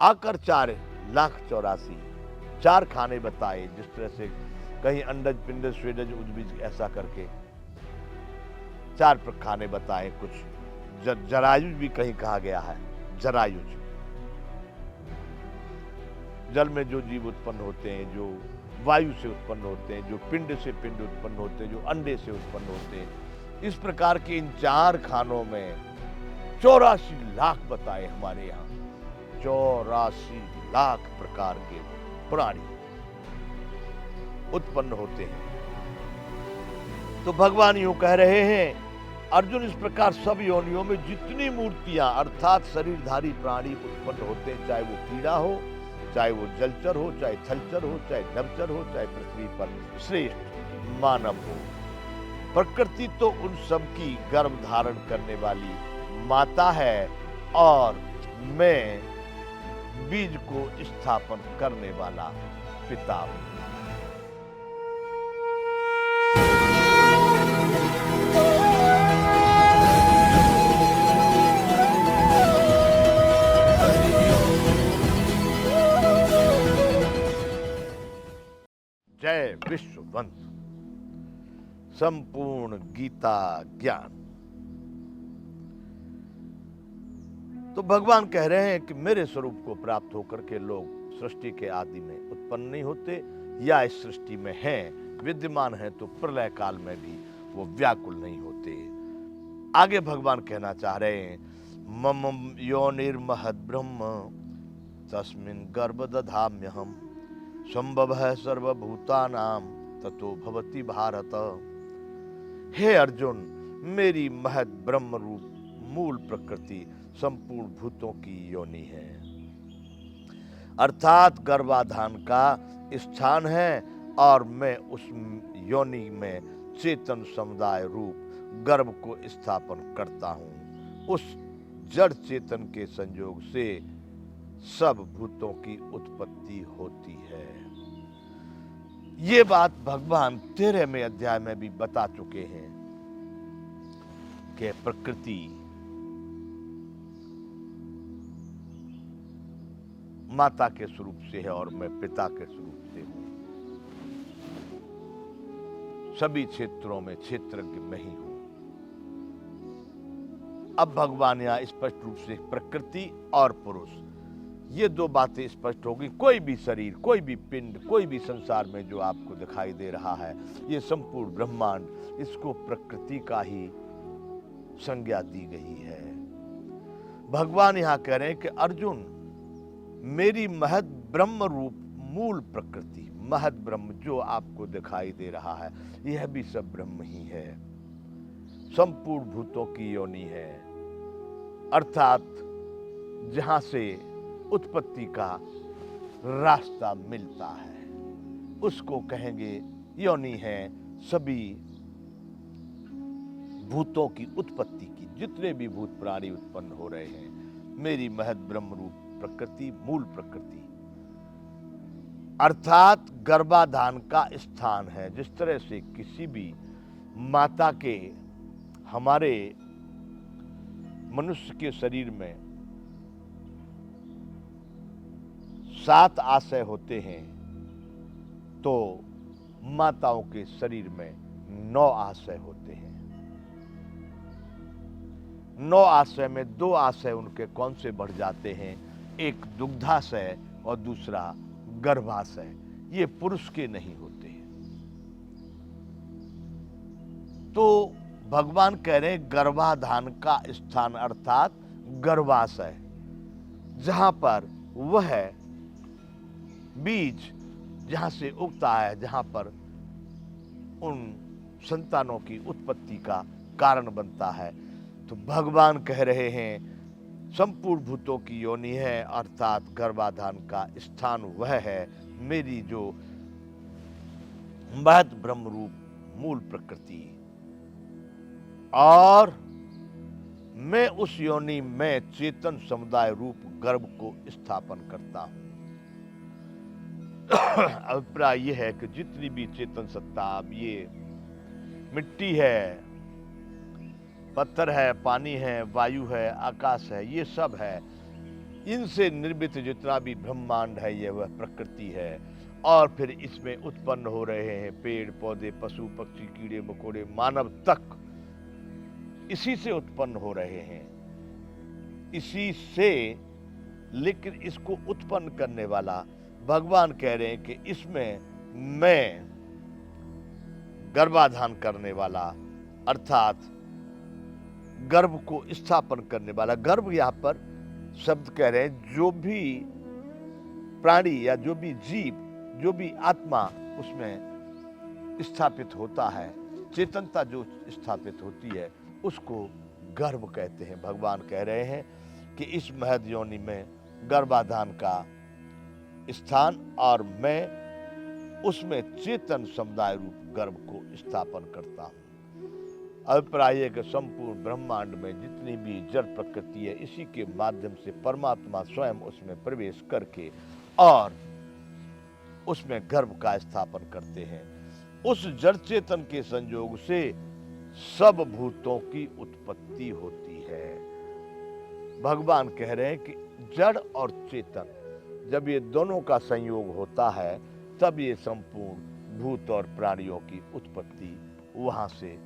आकर 4,84,000 4 खाने बताए, जिस तरह से कहीं अंडज पिंडज स्वेडज उद्भिज ऐसा करके 4 खाने बताए। कुछ जरायुज भी कहीं कहा गया है, जरायुज। जल में जो जीव उत्पन्न होते हैं, जो वायु से उत्पन्न होते हैं, जो पिंड से पिंड उत्पन्न होते हैं, जो अंडे से उत्पन्न होते हैं, इस प्रकार के इन 4 खानों में 84 लाख बताए हमारे यहाँ। 84 लाख प्रकार के प्राणी उत्पन्न होते हैं। तो भगवान यूं कह रहे हैं, अर्जुन, इस प्रकार सब योनियों में जितनी मूर्तियां अर्थात शरीरधारी प्राणी उत्पन्न होते हैं, चाहे वो कीड़ा हो, चाहे वो जलचर हो, चाहे थलचर हो, चाहे नभचर हो, चाहे पृथ्वी पर श्रेष्ठ मानव हो, प्रकृति तो उन सब की गर्भ धारण करने वाली माता है और मैं बीज को स्थापन करने वाला पिता हूं। जय विश्ववंत संपूर्ण गीता ज्ञान। तो भगवान कह रहे हैं कि मेरे स्वरूप को प्राप्त होकर के लोग सृष्टि के आदि में उत्पन्न नहीं होते, या इस सृष्टि में हैं, विद्यमान हैं, तो प्रलय काल में भी वो व्याकुल नहीं होते। आगे भगवान कहना चाह रहे हैं, मम योनिर्महद् ब्रह्म तस्मिन् गर्भ दधाम्यहम् संभवः सर्वभूतानां ततो भवति भारत। हे अर्जुन, मेरी महद ब्रह्म रूप मूल प्रकृति संपूर्ण भूतों की योनि है, अर्थात गर्भाधान का स्थान है, और मैं उस योनि में चेतन समुदाय रूप गर्भ को स्थापन करता हूं। उस जड़ चेतन के संयोग से सब भूतों की उत्पत्ति होती है। ये बात भगवान 13वें अध्याय में भी बता चुके हैं कि प्रकृति माता के स्वरूप से है और मैं पिता के स्वरूप से हूं। सभी क्षेत्रों में क्षेत्रज्ञ मैं ही हूं। अब भगवान यहां स्पष्ट रूप से प्रकृति और पुरुष, ये 2 बातें स्पष्ट होगी। कोई भी शरीर, कोई भी पिंड, कोई भी संसार में जो आपको दिखाई दे रहा है, ये संपूर्ण ब्रह्मांड, इसको प्रकृति का ही संज्ञा दी गई है। भगवान यहां कह रहे हैं कि अर्जुन, मेरी महद ब्रह्म रूप मूल प्रकृति, महद ब्रह्म जो आपको दिखाई दे रहा है, यह भी सब ब्रह्म ही है, संपूर्ण भूतों की योनि है, अर्थात जहां से उत्पत्ति का रास्ता मिलता है उसको कहेंगे योनि है। सभी भूतों की उत्पत्ति की, जितने भी भूत प्राणी उत्पन्न हो रहे हैं, मेरी महद ब्रह्म रूप प्रकृति, मूल प्रकृति, अर्थात गर्भाधान का स्थान है। जिस तरह से किसी भी माता के, हमारे मनुष्य के शरीर में 7 आशय होते हैं, तो माताओं के शरीर में 9 आशय होते हैं। 9 आशय में 2 आशय उनके कौन से बढ़ जाते हैं, एक दुग्धाशय और दूसरा गर्भाशय। ये पुरुष के नहीं होते। तो भगवान कह रहे हैं गर्भाधान का स्थान अर्थात गर्भाशय, जहां पर वह बीज जहां से उगता है, जहां पर उन संतानों की उत्पत्ति का कारण बनता है। तो भगवान कह रहे हैं संपूर्ण भूतों की योनि है, अर्थात गर्भाधान का स्थान वह है मेरी जो महद ब्रह्म रूप मूल प्रकृति, और मैं उस योनि में चेतन समुदाय रूप गर्भ को स्थापन करता हूं। अभिप्राय यह है कि जितनी भी चेतन सत्ता, अब ये मिट्टी है, पत्थर है, पानी है, वायु है, आकाश है, ये सब है, इनसे निर्मित जितना भी ब्रह्मांड है यह वह प्रकृति है, और फिर इसमें उत्पन्न हो रहे हैं पेड़ पौधे, पशु पक्षी, कीड़े मकोड़े, मानव तक इसी से उत्पन्न हो रहे हैं, इसी से। लेकिन इसको उत्पन्न करने वाला भगवान कह रहे हैं कि इसमें मैं गर्भाधान करने वाला, अर्थात गर्भ को स्थापन करने वाला। गर्भ यहां पर शब्द कह रहे हैं जो भी प्राणी या जो भी जीव, जो भी आत्मा उसमें स्थापित होता है, चेतनता जो स्थापित होती है उसको गर्भ कहते हैं। भगवान कह रहे हैं कि इस महद योनि में गर्भाधान का स्थान, और मैं उसमें चेतन समुदाय रूप गर्भ को स्थापन करता हूं। अभिप्राय है कि संपूर्ण ब्रह्मांड में जितनी भी जड़ प्रकृति है इसी के माध्यम से परमात्मा स्वयं उसमें प्रवेश करके और उसमें गर्भ का स्थापन करते हैं। उस जड़ चेतन के संयोग से सब भूतों की उत्पत्ति होती है। भगवान कह रहे हैं कि जड़ और चेतन जब ये दोनों का संयोग होता है तब ये संपूर्ण भूत और प्राणियों की उत्पत्ति वहां से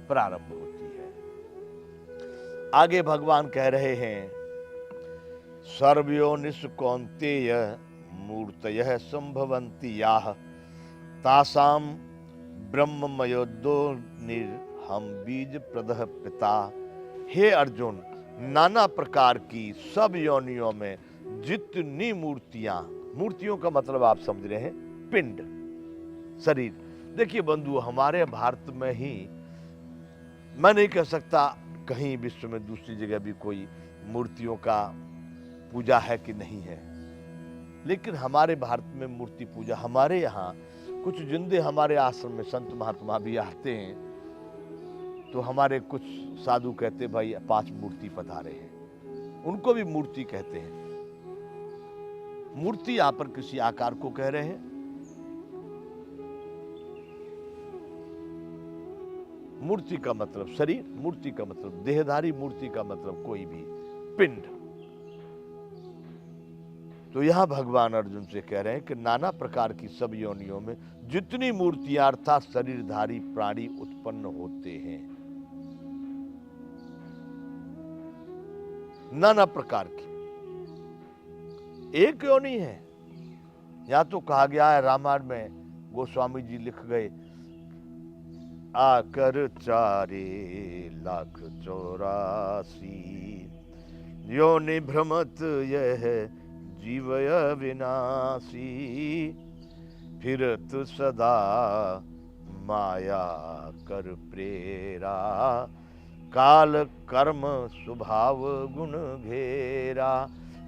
प्रारंभ होती है। आगे भगवान कह रहे हैं, सर्वयोनिषु कौन्तेय मूर्तयः संभवन्ति याः तासाम ब्रह्ममयोदो निर्हम बीज प्रदः पिता। हे अर्जुन, नाना प्रकार की सब योनियों में जितनी मूर्तियां, मूर्तियों का मतलब आप समझ रहे हैं पिंड, शरीर। देखिए बंधु, हमारे भारत में ही, मैं नहीं कह सकता कहीं विश्व में दूसरी जगह भी कोई मूर्तियों का पूजा है कि नहीं है, लेकिन हमारे भारत में मूर्ति पूजा, हमारे यहाँ कुछ जिंदे हमारे आश्रम में संत महात्मा भी आते हैं तो हमारे कुछ साधु कहते भाई 5 मूर्ति पधारे हैं, उनको भी मूर्ति कहते हैं। मूर्ति यहां पर किसी आकार को कह रहे हैं। मूर्ति का मतलब शरीर, मूर्ति का मतलब देहधारी, मूर्ति का मतलब कोई भी पिंड। तो यहां भगवान अर्जुन से कह रहे हैं कि नाना प्रकार की सब योनियों में जितनी मूर्तियां अर्थात शरीरधारी प्राणी उत्पन्न होते हैं, नाना प्रकार की, एक योनि है। यहां तो कहा गया है रामायण में, गोस्वामी जी लिख गए, आकर 4,84,00,000 योनि भ्रमत यह जीवय विनाशी, फिरत सदा माया कर प्रेरा, काल कर्म स्वभाव गुण घेरा।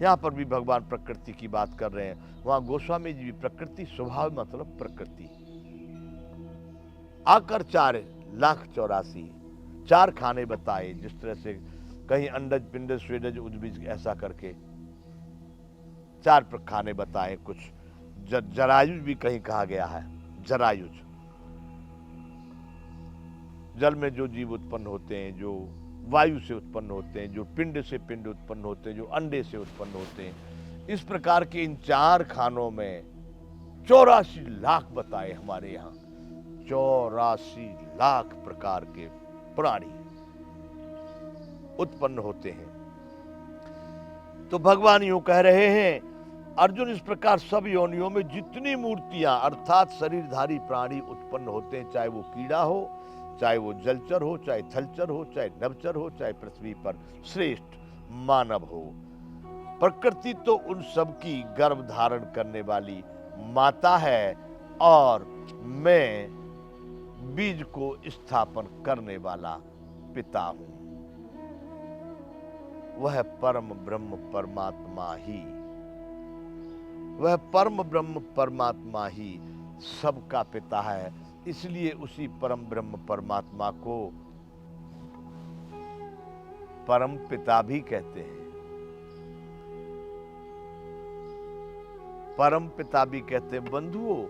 यहाँ पर भी भगवान प्रकृति की बात कर रहे हैं, वहां गोस्वामी जी भी प्रकृति, स्वभाव मतलब प्रकृति। आकर 4,84,00,000 4 खाने बताए, जिस तरह से कहीं अंडज पिंडज स्वेदज उद्भिज ऐसा करके 4 खाने बताए। कुछ जरायुज भी कहीं कहा गया है, जरायुज जल में जो जीव उत्पन्न होते हैं, जो वायु से उत्पन्न होते हैं, जो पिंड से पिंड उत्पन्न होते हैं, जो अंडे से उत्पन्न होते हैं। इस प्रकार के इन 4 खानों में 84 लाख बताए हमारे यहाँ, 84 लाख प्रकार के प्राणी उत्पन्न होते हैं। तो भगवान यूं कह रहे हैं, अर्जुन, इस प्रकार सब योनियों में जितनी मूर्तियां अर्थात शरीरधारी प्राणी उत्पन्न होते हैं, चाहे वो कीड़ा हो, चाहे वो जलचर हो, चाहे थलचर हो, चाहे नभचर हो, चाहे पृथ्वी पर श्रेष्ठ मानव हो, प्रकृति तो उन सब की गर्भ धारण करने वाली माता है, और मैं बीज को स्थापन करने वाला पिता हूं। वह परम ब्रह्म परमात्मा ही, वह परम ब्रह्म परमात्मा ही सबका पिता है। इसलिए उसी परम ब्रह्म परमात्मा को परम पिता भी कहते हैं, परम पिता भी कहते हैं। बंधुओं,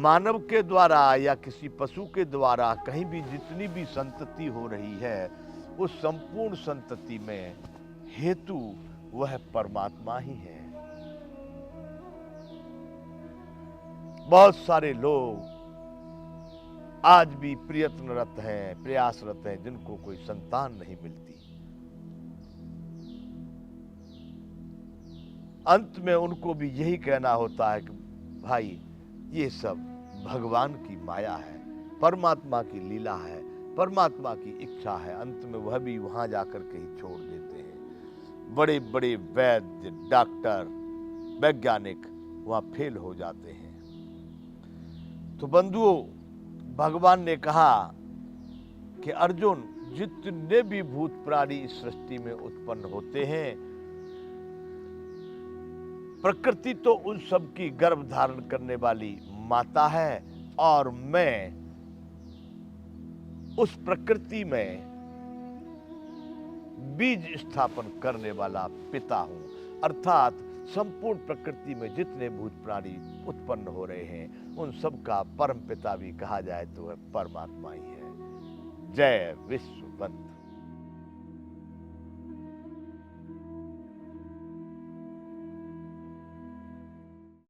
मानव के द्वारा या किसी पशु के द्वारा कहीं भी जितनी भी संतति हो रही है, उस संपूर्ण संतति में हेतु वह परमात्मा ही है। बहुत सारे लोग आज भी प्रयत्नरत हैं, प्रयासरत हैं, जिनको कोई संतान नहीं मिलती। अंत में उनको भी यही कहना होता है कि भाई ये सब भगवान की माया है, परमात्मा की लीला है, परमात्मा की इच्छा है। अंत में वह भी वहां जाकर के ही छोड़ देते हैं। बड़े बड़े वैद्य, डॉक्टर, वैज्ञानिक वहां फेल हो जाते हैं। तो बंधुओं, भगवान ने कहा कि अर्जुन, जितने भी भूत प्राणी इस सृष्टि में उत्पन्न होते हैं, प्रकृति तो उन सब की गर्भ धारण करने वाली माता है, और मैं उस प्रकृति में बीज स्थापन करने वाला पिता हूं। अर्थात संपूर्ण प्रकृति में जितने भूत प्राणी उत्पन्न हो रहे हैं, उन सब का परम पिता भी कहा जाए तो वह परमात्मा ही है। जय विश्व बंधु।